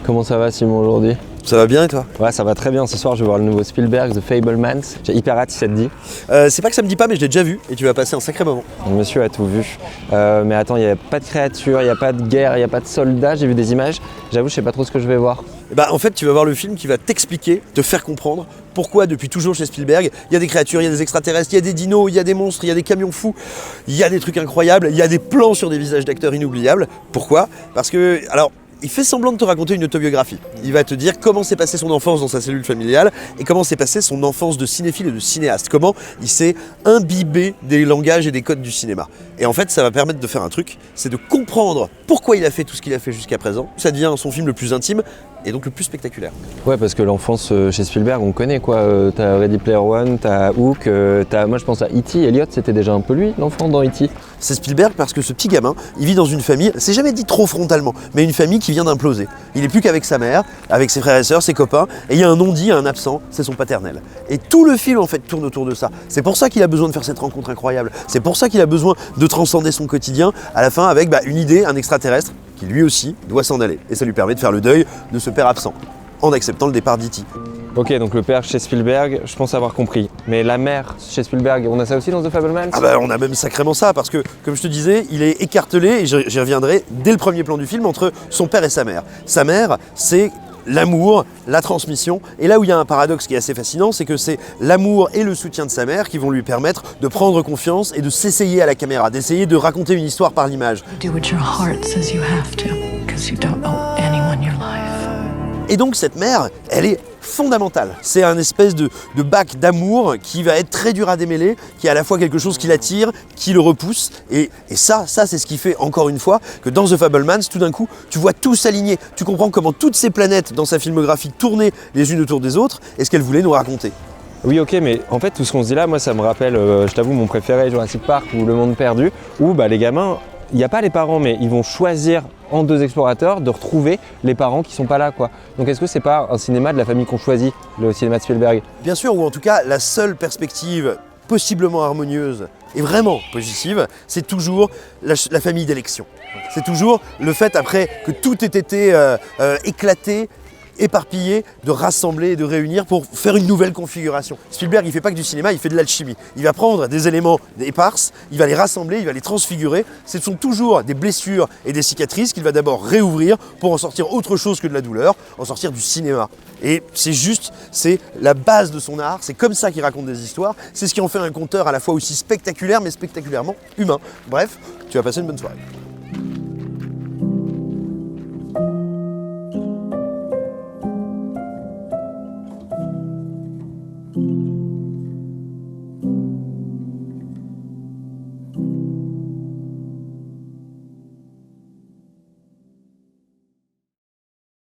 Comment ça va Simon aujourd'hui? Ça va bien et toi? Ouais, ça va très bien. Ce soir, je vais voir le nouveau Spielberg, The Fabelmans. J'ai hyper hâte si ça te dit. C'est pas que ça me dit pas, mais je l'ai déjà vu et tu vas passer un sacré moment. Le monsieur a tout vu. Mais attends, il n'y a pas de créatures, il n'y a pas de guerre, il n'y a pas de soldats. J'ai vu des images. J'avoue, je sais pas trop ce que je vais voir. En fait, tu vas voir le film qui va t'expliquer, te faire comprendre pourquoi depuis toujours chez Spielberg, il y a des créatures, il y a des extraterrestres, il y a des dinos, il y a des monstres, il y a des camions fous, il y a des trucs incroyables, il y a des plans sur des visages d'acteurs inoubliables. Pourquoi? Parce que, alors, il fait semblant de te raconter une autobiographie. Il va te dire comment s'est passée son enfance dans sa cellule familiale et comment s'est passée son enfance de cinéphile et de cinéaste. Comment il s'est imbibé des langages et des codes du cinéma. Et en fait, ça va permettre de faire un truc, c'est de comprendre pourquoi il a fait tout ce qu'il a fait jusqu'à présent. Ça devient son film le plus intime et donc le plus spectaculaire. Ouais, parce que l'enfance chez Spielberg, on connaît quoi. T'as Ready Player One, t'as Hook, moi je pense à E.T. Elliot, c'était déjà un peu lui, l'enfant dans E.T. C'est Spielberg parce que ce petit gamin, il vit dans une famille, c'est jamais dit trop frontalement, mais une famille qui vient d'imploser. Il est plus qu'avec sa mère, avec ses frères et sœurs, ses copains, et il y a un non-dit, un absent, c'est son paternel. Et tout le film en fait tourne autour de ça. C'est pour ça qu'il a besoin de faire cette rencontre incroyable. C'est pour ça qu'il a besoin de transcender son quotidien à la fin avec une idée, un extraterrestre, qui lui aussi doit s'en aller. Et ça lui permet de faire le deuil de ce père absent, en acceptant le départ d'E.T. Ok, donc le père chez Spielberg, je pense avoir compris. Mais la mère chez Spielberg, on a ça aussi dans The Fabelmans? On a même sacrément ça, parce que, comme je te disais, il est écartelé, et j'y reviendrai, dès le premier plan du film, entre son père et sa mère. Sa mère, c'est l'amour, la transmission, et là où il y a un paradoxe qui est assez fascinant, c'est que c'est l'amour et le soutien de sa mère qui vont lui permettre de prendre confiance et de s'essayer à la caméra, d'essayer de raconter une histoire par l'image. Do what your heart says you have to, because you don't owe anyone your life. Et donc cette mère, elle est fondamentale. C'est un espèce de bac d'amour qui va être très dur à démêler, qui est à la fois quelque chose qui l'attire, qui le repousse. Et ça c'est ce qui fait, encore une fois, que dans The Fabelmans, tout d'un coup, tu vois tout s'aligner. Tu comprends comment toutes ces planètes dans sa filmographie tournaient les unes autour des autres et ce qu'elle voulait nous raconter. Oui, ok, mais en fait, tout ce qu'on se dit là, moi, ça me rappelle, je t'avoue, mon préféré, Jurassic Park ou Le Monde Perdu, où les gamins, il n'y a pas les parents, mais ils vont choisir en deux explorateurs de retrouver les parents qui sont pas là, quoi. Donc est-ce que c'est pas un cinéma de la famille qu'on choisit, le cinéma de Spielberg? Bien sûr, ou en tout cas, la seule perspective possiblement harmonieuse et vraiment positive, c'est toujours la famille d'élection. C'est toujours le fait, après que tout ait été éclaté, éparpillé, de rassembler et de réunir pour faire une nouvelle configuration. Spielberg, il fait pas que du cinéma, il fait de l'alchimie. Il va prendre des éléments éparses, il va les rassembler, il va les transfigurer. Ce sont toujours des blessures et des cicatrices qu'il va d'abord réouvrir pour en sortir autre chose que de la douleur, en sortir du cinéma. Et c'est la base de son art, c'est comme ça qu'il raconte des histoires, c'est ce qui en fait un conteur à la fois aussi spectaculaire mais spectaculairement humain. Bref, tu vas passer une bonne soirée. Thank you.